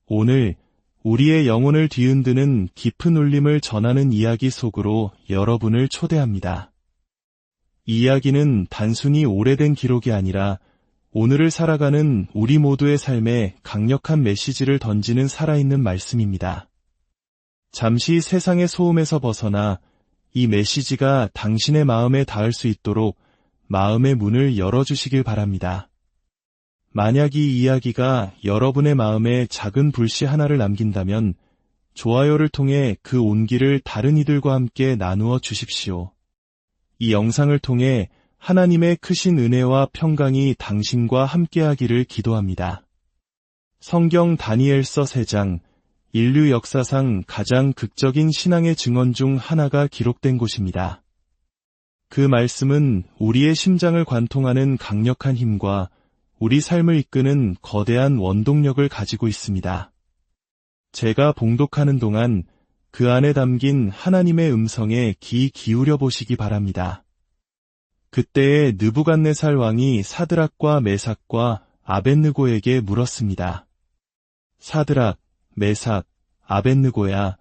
오늘 우리의 영혼을 뒤흔드는 깊은 울림을 전하는 이야기 속으로 여러분을 초대합니다. 이 이야기는 단순히 오래된 기록이 아니라 오늘을 살아가는 우리 모두의 삶에 강력한 메시지를 던지는 살아있는 말씀입니다. 잠시 세상의 소음에서 벗어나 이 메시지가 당신의 마음에 닿을 수 있도록 마음의 문을 열어주시길 바랍니다. 만약 이 이야기가 여러분의 마음에 작은 불씨 하나를 남긴다면 좋아요를 통해 그 온기를 다른 이들과 함께 나누어 주십시오. 이 영상을 통해 하나님의 크신 은혜와 평강이 당신과 함께하기를 기도합니다. 성경 다니엘서 3장, 인류 역사상 가장 극적인 신앙의 증언 중 하나가 기록된 곳입니다. 그 말씀은 우리의 심장을 관통하는 강력한 힘과 우리 삶을 이끄는 거대한 원동력을 가지고 있습니다. 제가 봉독하는 동안 그 안에 담긴 하나님의 음성에 귀 기울여 보시기 바랍니다. 그때에 느부갓네살 왕이 사드락과 메삭과 아벳느고에게 물었습니다. 사드락, 메삭, 아벳느고야,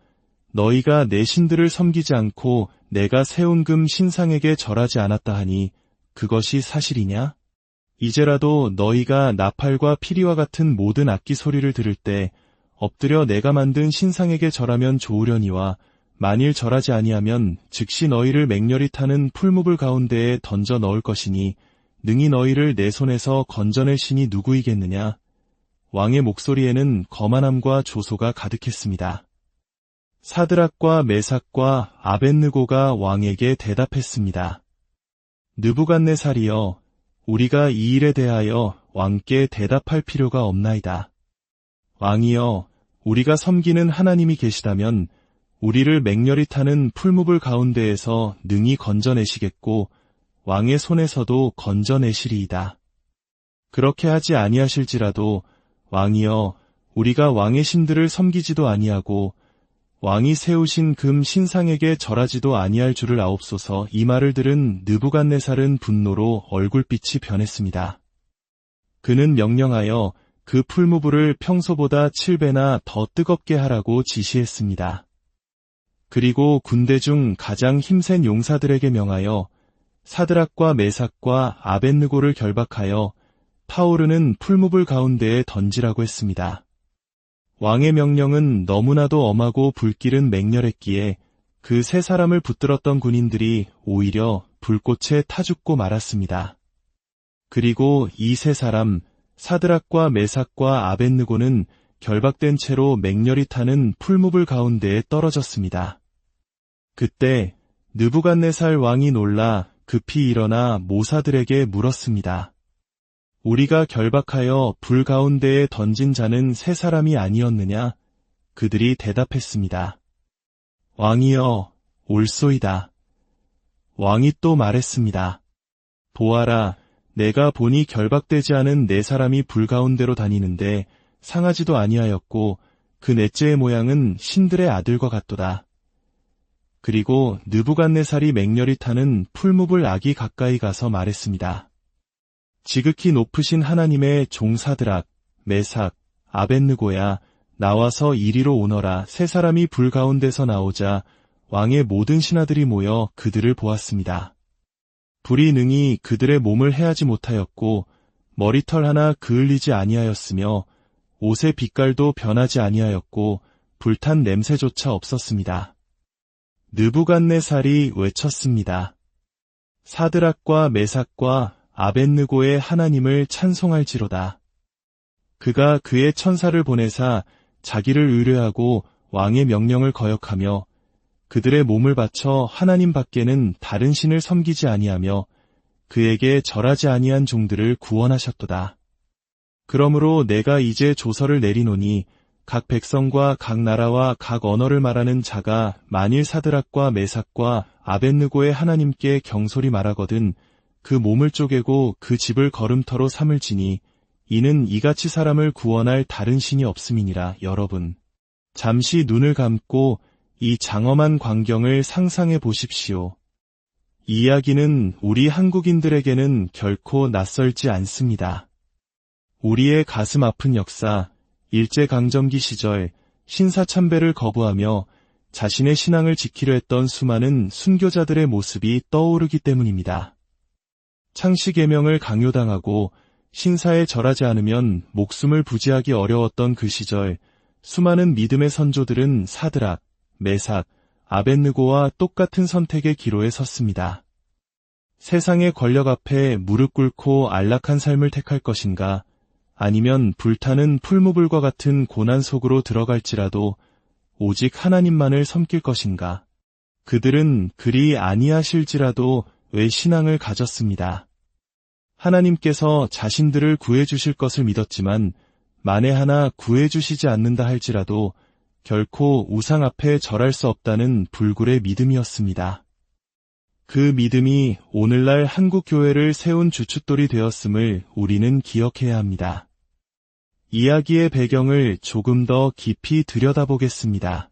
너희가 내 신들을 섬기지 않고 내가 세운 금 신상에게 절하지 않았다 하니 그것이 사실이냐? 이제라도 너희가 나팔과 피리와 같은 모든 악기 소리를 들을 때 엎드려 내가 만든 신상에게 절하면 좋으려니와 만일 절하지 아니하면 즉시 너희를 맹렬히 타는 풀무불 가운데에 던져 넣을 것이니 능히 너희를 내 손에서 건져낼 신이 누구이겠느냐? 왕의 목소리에는 거만함과 조소가 가득했습니다. 사드락과 메삭과 아벳느고가 왕에게 대답했습니다. 느부갓네살이여, 우리가 이 일에 대하여 왕께 대답할 필요가 없나이다. 왕이여, 우리가 섬기는 하나님이 계시다면 우리를 맹렬히 타는 풀무불 가운데에서 능히 건져내시겠고 왕의 손에서도 건져내시리이다. 그렇게 하지 아니하실지라도 왕이여, 우리가 왕의 신들을 섬기지도 아니하고 왕이 세우신 금 신상에게 절하지도 아니할 줄을 아옵소서. 이 말을 들은 느부갓네살은 분노로 얼굴빛이 변했습니다. 그는 명령하여 그 풀무불을 평소보다 7배나 더 뜨겁게 하라고 지시했습니다. 그리고 군대 중 가장 힘센 용사들에게 명하여 사드락과 메삭과 아벳느고를 결박하여 타오르는 풀무불 가운데에 던지라고 했습니다. 왕의 명령은 너무나도 엄하고 불길은 맹렬했기에 그 세 사람을 붙들었던 군인들이 오히려 불꽃에 타 죽고 말았습니다. 그리고 이 세 사람, 사드락과 메삭과 아벳느고는 결박된 채로 맹렬히 타는 풀무불 가운데에 떨어졌습니다. 그때 느부갓네살 왕이 놀라 급히 일어나 모사들에게 물었습니다. 우리가 결박하여 불 가운데에 던진 자는 세 사람이 아니었느냐? 그들이 대답했습니다. 왕이여, 옳소이다. 왕이 또 말했습니다. 보아라, 내가 보니 결박되지 않은 네 사람이 불 가운데로 다니는데 상하지도 아니하였고 그 넷째의 모양은 신들의 아들과 같도다. 그리고 느부갓네살이 맹렬히 타는 풀무불 악이 가까이 가서 말했습니다. 지극히 높으신 하나님의 종 사드락, 메삭, 아벳느고야, 나와서 이리로 오너라. 세 사람이 불 가운데서 나오자 왕의 모든 신하들이 모여 그들을 보았습니다. 불이 능히 그들의 몸을 해하지 못하였고 머리털 하나 그을리지 아니하였으며 옷의 빛깔도 변하지 아니하였고 불탄 냄새조차 없었습니다. 느부갓네살이 외쳤습니다. 사드락과 메삭과 아벳느고의 하나님을 찬송할지로다. 그가 그의 천사를 보내사 자기를 의뢰하고 왕의 명령을 거역하며 그들의 몸을 바쳐 하나님 밖에는 다른 신을 섬기지 아니하며 그에게 절하지 아니한 종들을 구원하셨도다. 그러므로 내가 이제 조서를 내리노니 각 백성과 각 나라와 각 언어를 말하는 자가 만일 사드락과 메삭과 아벳느고의 하나님께 경솔히 말하거든 그 몸을 쪼개고 그 집을 걸음터로 삼을지니 이는 이같이 사람을 구원할 다른 신이 없음이니라. 여러분, 잠시 눈을 감고 이 장엄한 광경을 상상해 보십시오. 이 이야기는 우리 한국인들에게는 결코 낯설지 않습니다. 우리의 가슴 아픈 역사, 일제강점기 시절 신사참배를 거부하며 자신의 신앙을 지키려 했던 수많은 순교자들의 모습이 떠오르기 때문입니다. 창씨계명을 강요당하고 신사에 절하지 않으면 목숨을 부지하기 어려웠던 그 시절 수많은 믿음의 선조들은 사드락, 메삭, 아벳느고와 똑같은 선택의 기로에 섰습니다. 세상의 권력 앞에 무릎 꿇고 안락한 삶을 택할 것인가, 아니면 불타는 풀무불과 같은 고난 속으로 들어갈지라도 오직 하나님만을 섬길 것인가. 그들은 그리 아니하실지라도 왜 신앙을 가졌습니다. 하나님께서 자신들을 구해주실 것을 믿었지만 만에 하나 구해주시지 않는다 할지라도 결코 우상 앞에 절할 수 없다는 불굴의 믿음이었습니다. 그 믿음이 오늘날 한국 교회를 세운 주춧돌이 되었음을 우리는 기억해야 합니다. 이야기의 배경을 조금 더 깊이 들여다보겠습니다.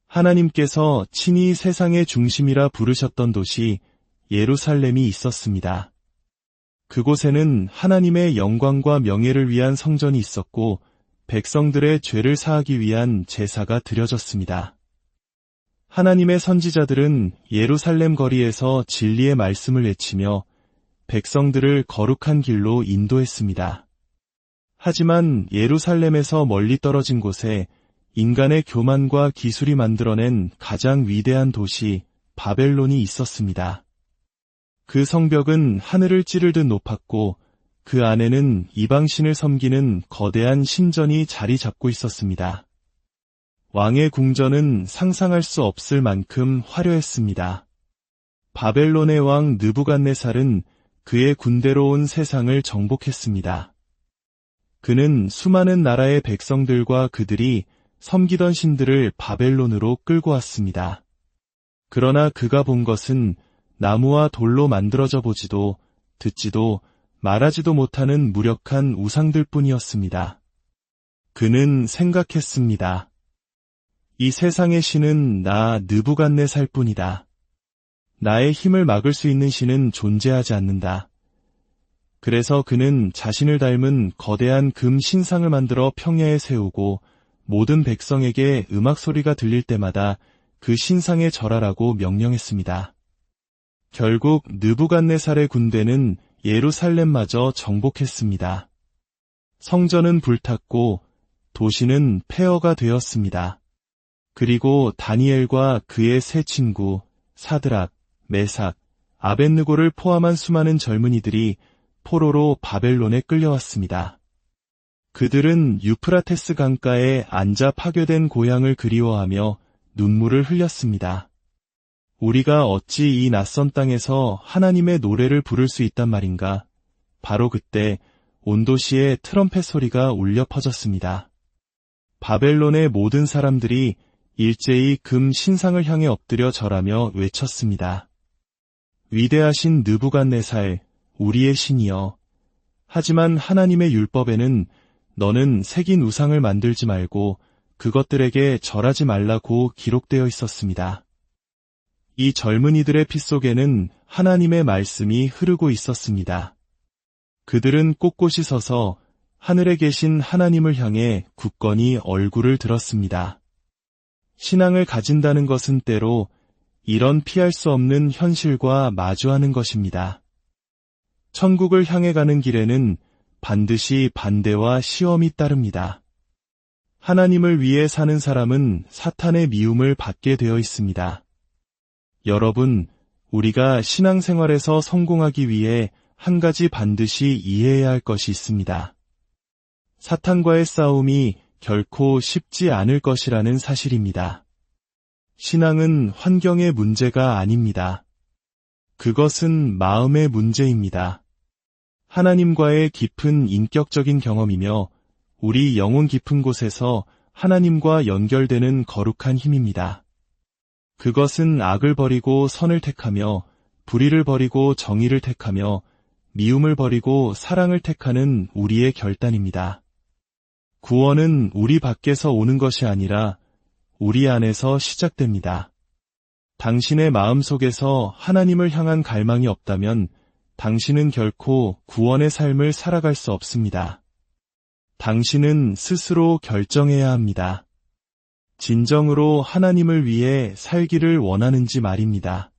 하나님께서 친히 세상의 중심이라 부르셨던 도시 예루살렘이 있었습니다. 그곳에는 하나님의 영광과 명예를 위한 성전이 있었고 백성들의 죄를 사하기 위한 제사가 드려졌습니다. 하나님의 선지자들은 예루살렘 거리에서 진리의 말씀을 외치며 백성들을 거룩한 길로 인도했습니다. 하지만 예루살렘에서 멀리 떨어진 곳에 인간의 교만과 기술이 만들어낸 가장 위대한 도시 바벨론이 있었습니다. 그 성벽은 하늘을 찌르듯 높았고 그 안에는 이방신을 섬기는 거대한 신전이 자리 잡고 있었습니다. 왕의 궁전은 상상할 수 없을 만큼 화려했습니다. 바벨론의 왕 느부갓네살은 그의 군대로 온 세상을 정복했습니다. 그는 수많은 나라의 백성들과 그들이 섬기던 신들을 바벨론으로 끌고 왔습니다. 그러나 그가 본 것은 나무와 돌로 만들어져 보지도 듣지도 말하지도 못하는 무력한 우상들 뿐이었습니다. 그는 생각했습니다. 이 세상의 신은 나 느부갓네살 뿐이다. 나의 힘을 막을 수 있는 신은 존재하지 않는다. 그래서 그는 자신을 닮은 거대한 금 신상을 만들어 평야에 세우고 모든 백성에게 음악 소리가 들릴 때마다 그 신상에 절하라고 명령했습니다. 결국 느부갓네살의 군대는 예루살렘마저 정복했습니다. 성전은 불탔고 도시는 폐허가 되었습니다. 그리고 다니엘과 그의 세 친구 사드락, 메삭, 아벳느고를 포함한 수많은 젊은이들이 포로로 바벨론에 끌려왔습니다. 그들은 유프라테스 강가에 앉아 파괴된 고향을 그리워하며 눈물을 흘렸습니다. 우리가 어찌 이 낯선 땅에서 하나님의 노래를 부를 수 있단 말인가. 바로 그때 온 도시에 트럼펫 소리가 울려 퍼졌습니다. 바벨론의 모든 사람들이 일제히 금 신상을 향해 엎드려 절하며 외쳤습니다. 위대하신 느부갓네살, 우리의 신이여. 하지만 하나님의 율법에는 너는 새긴 우상을 만들지 말고 그것들에게 절하지 말라고 기록되어 있었습니다. 이 젊은이들의 피 속에는 하나님의 말씀이 흐르고 있었습니다. 그들은 꼿꼿이 서서 하늘에 계신 하나님을 향해 굳건히 얼굴을 들었습니다. 신앙을 가진다는 것은 때로 이런 피할 수 없는 현실과 마주하는 것입니다. 천국을 향해 가는 길에는 반드시 반대와 시험이 따릅니다. 하나님을 위해 사는 사람은 사탄의 미움을 받게 되어 있습니다. 여러분, 우리가 신앙생활에서 성공하기 위해 한 가지 반드시 이해해야 할 것이 있습니다. 사탄과의 싸움이 결코 쉽지 않을 것이라는 사실입니다. 신앙은 환경의 문제가 아닙니다. 그것은 마음의 문제입니다. 하나님과의 깊은 인격적인 경험이며 우리 영혼 깊은 곳에서 하나님과 연결되는 거룩한 힘입니다. 그것은 악을 버리고 선을 택하며 불의를 버리고 정의를 택하며 미움을 버리고 사랑을 택하는 우리의 결단입니다. 구원은 우리 밖에서 오는 것이 아니라 우리 안에서 시작됩니다. 당신의 마음속에서 하나님을 향한 갈망이 없다면 당신은 결코 구원의 삶을 살아갈 수 없습니다. 당신은 스스로 결정해야 합니다. 진정으로 하나님을 위해 살기를 원하는지 말입니다.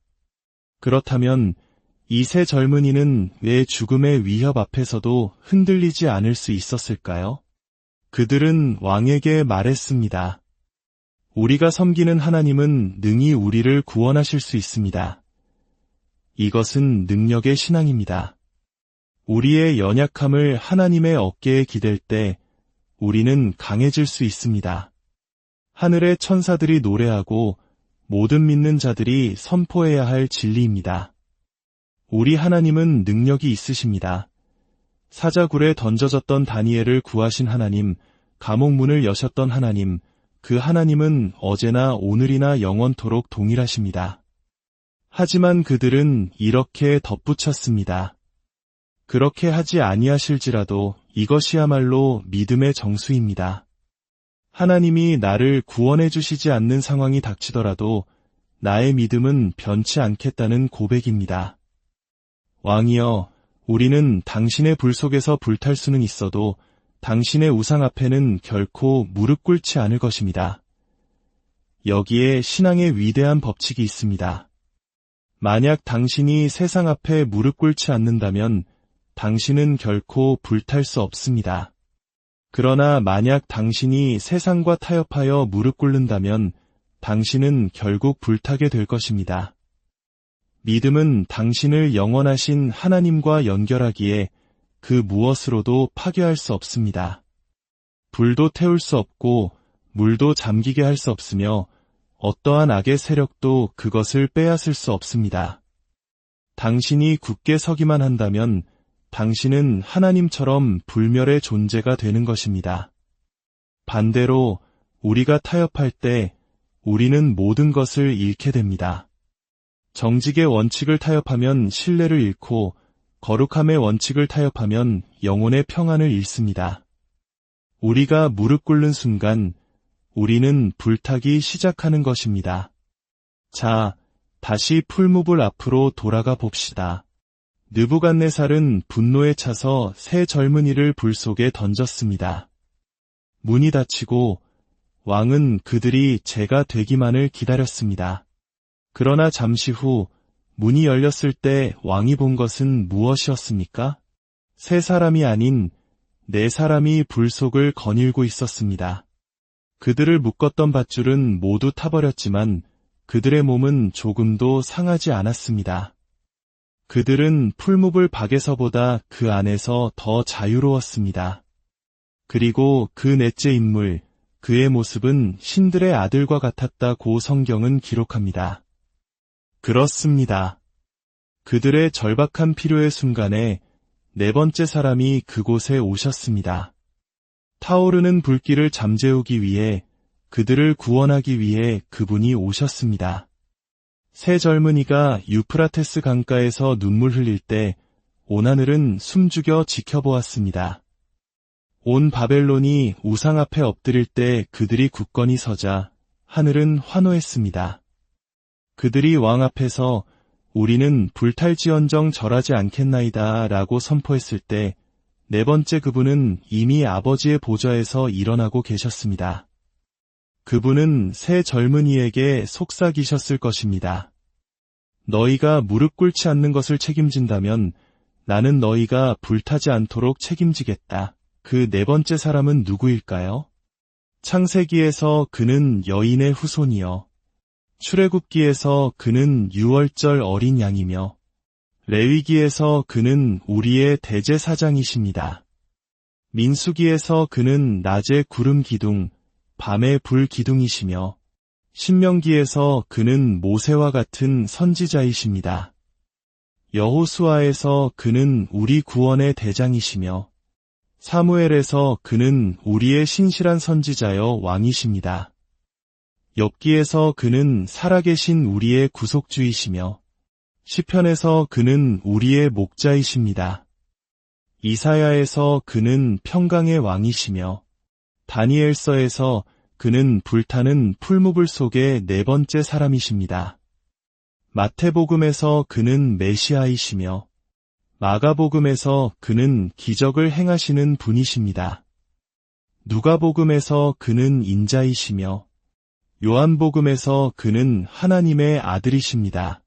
그렇다면 이 세 젊은이는 왜 죽음의 위협 앞에서도 흔들리지 않을 수 있었을까요? 그들은 왕에게 말했습니다. 우리가 섬기는 하나님은 능히 우리를 구원하실 수 있습니다. 이것은 능력의 신앙입니다. 우리의 연약함을 하나님의 어깨에 기댈 때 우리는 강해질 수 있습니다. 하늘의 천사들이 노래하고 모든 믿는 자들이 선포해야 할 진리입니다. 우리 하나님은 능력이 있으십니다. 사자굴에 던져졌던 다니엘을 구하신 하나님, 감옥 문을 여셨던 하나님, 그 하나님은 어제나 오늘이나 영원토록 동일하십니다. 하지만 그들은 이렇게 덧붙였습니다. 그렇게 하지 아니하실지라도 이것이야말로 믿음의 정수입니다. 하나님이 나를 구원해 주시지 않는 상황이 닥치더라도 나의 믿음은 변치 않겠다는 고백입니다. 왕이여, 우리는 당신의 불 속에서 불탈 수는 있어도 당신의 우상 앞에는 결코 무릎 꿇지 않을 것입니다. 여기에 신앙의 위대한 법칙이 있습니다. 만약 당신이 세상 앞에 무릎 꿇지 않는다면 당신은 결코 불탈 수 없습니다. 그러나 만약 당신이 세상과 타협하여 무릎 꿇는다면 당신은 결국 불타게 될 것입니다. 믿음은 당신을 영원하신 하나님과 연결하기에 그 무엇으로도 파괴할 수 없습니다. 불도 태울 수 없고 물도 잠기게 할 수 없으며 어떠한 악의 세력도 그것을 빼앗을 수 없습니다. 당신이 굳게 서기만 한다면 당신은 하나님처럼 불멸의 존재가 되는 것입니다. 반대로 우리가 타협할 때 우리는 모든 것을 잃게 됩니다. 정직의 원칙을 타협하면 신뢰를 잃고 거룩함의 원칙을 타협하면 영혼의 평안을 잃습니다. 우리가 무릎 꿇는 순간 우리는 불타기 시작하는 것입니다. 자, 다시 풀무불 앞으로 돌아가 봅시다. 느부갓네살은 분노에 차서 세 젊은이를 불 속에 던졌습니다. 문이 닫히고 왕은 그들이 재가 되기만을 기다렸습니다. 그러나 잠시 후 문이 열렸을 때 왕이 본 것은 무엇이었습니까? 세 사람이 아닌 네 사람이 불 속을 거닐고 있었습니다. 그들을 묶었던 밧줄은 모두 타버렸지만 그들의 몸은 조금도 상하지 않았습니다. 그들은 풀무불 밖에서보다 그 안에서 더 자유로웠습니다. 그리고 그 넷째 인물, 그의 모습은 신들의 아들과 같았다고 성경은 기록합니다. 그렇습니다. 그들의 절박한 필요의 순간에 네 번째 사람이 그곳에 오셨습니다. 타오르는 불길을 잠재우기 위해, 그들을 구원하기 위해 그분이 오셨습니다. 세 젊은이가 유프라테스 강가에서 눈물 흘릴 때 온 하늘은 숨죽여 지켜보았습니다. 온 바벨론이 우상 앞에 엎드릴 때 그들이 굳건히 서자 하늘은 환호했습니다. 그들이 왕 앞에서 우리는 불탈지언정 절하지 않겠나이다 라고 선포했을 때 네 번째 그분은 이미 아버지의 보좌에서 일어나고 계셨습니다. 그분은 세 젊은이에게 속삭이셨을 것입니다. 너희가 무릎 꿇지 않는 것을 책임진다면 나는 너희가 불타지 않도록 책임지겠다. 그 네 번째 사람은 누구일까요? 창세기에서 그는 여인의 후손이요. 출애굽기에서 그는 유월절 어린 양이며 레위기에서 그는 우리의 대제사장이십니다. 민수기에서 그는 낮에 구름 기둥, 밤에 불 기둥이시며 신명기에서 그는 모세와 같은 선지자이십니다. 여호수아에서 그는 우리 구원의 대장이시며 사무엘에서 그는 우리의 신실한 선지자여 왕이십니다. 욥기에서 그는 살아계신 우리의 구속주이시며 시편에서 그는 우리의 목자이십니다. 이사야에서 그는 평강의 왕이시며 다니엘서에서 그는 불타는 풀무불 속의 네 번째 사람이십니다. 마태복음에서 그는 메시아이시며 마가복음에서 그는 기적을 행하시는 분이십니다. 누가복음에서 그는 인자이시며 요한복음에서 그는 하나님의 아들이십니다.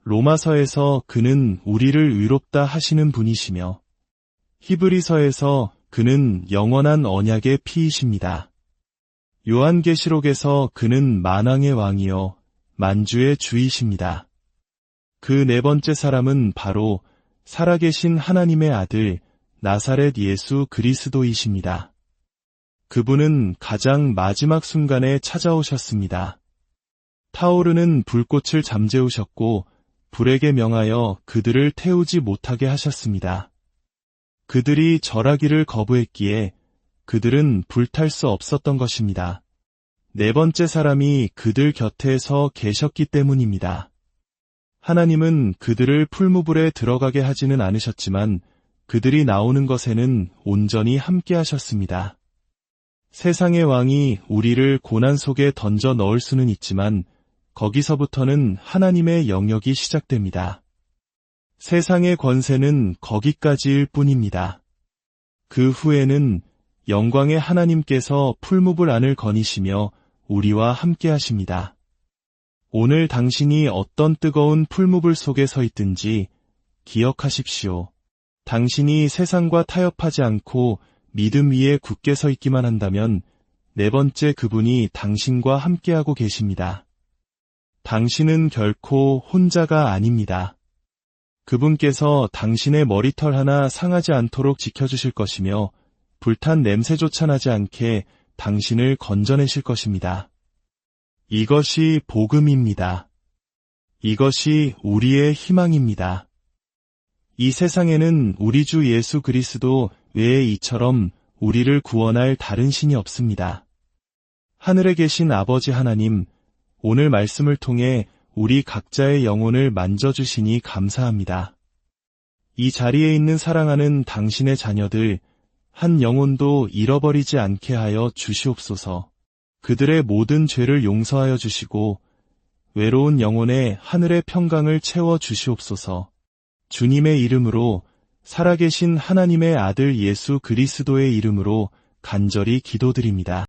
로마서에서 그는 우리를 의롭다 하시는 분이시며 히브리서에서 그는 영원한 언약의 피이십니다. 요한계시록에서 그는 만왕의 왕이요 만주의 주이십니다. 그 네 번째 사람은 바로 살아계신 하나님의 아들 나사렛 예수 그리스도이십니다. 그분은 가장 마지막 순간에 찾아오셨습니다. 타오르는 불꽃을 잠재우셨고 불에게 명하여 그들을 태우지 못하게 하셨습니다. 그들이 절하기를 거부했기에 그들은 불탈 수 없었던 것입니다. 네 번째 사람이 그들 곁에 서 계셨기 때문입니다. 하나님은 그들을 풀무불에 들어가게 하지는 않으셨지만 그들이 나오는 것에는 온전히 함께 하셨습니다. 세상의 왕이 우리를 고난 속에 던져 넣을 수는 있지만 거기서부터는 하나님의 영역이 시작됩니다. 세상의 권세는 거기까지일 뿐입니다. 그 후에는 영광의 하나님께서 풀무불 안을 거니시며 우리와 함께 하십니다. 오늘 당신이 어떤 뜨거운 풀무불 속에 서 있든지 기억하십시오. 당신이 세상과 타협하지 않고 믿음 위에 굳게 서 있기만 한다면 네 번째 그분이 당신과 함께하고 계십니다. 당신은 결코 혼자가 아닙니다. 그분께서 당신의 머리털 하나 상하지 않도록 지켜주실 것이며 불탄 냄새조차 나지 않게 당신을 건져내실 것입니다. 이것이 복음입니다. 이것이 우리의 희망입니다. 이 세상에는 우리 주 예수 그리스도 외에 이처럼 우리를 구원할 다른 신이 없습니다. 하늘에 계신 아버지 하나님, 오늘 말씀을 통해 우리 각자의 영혼을 만져주시니 감사합니다. 이 자리에 있는 사랑하는 당신의 자녀들, 한 영혼도 잃어버리지 않게 하여 주시옵소서. 그들의 모든 죄를 용서하여 주시고 외로운 영혼에 하늘의 평강을 채워 주시옵소서. 주님의 이름으로 살아계신 하나님의 아들 예수 그리스도의 이름으로 간절히 기도드립니다.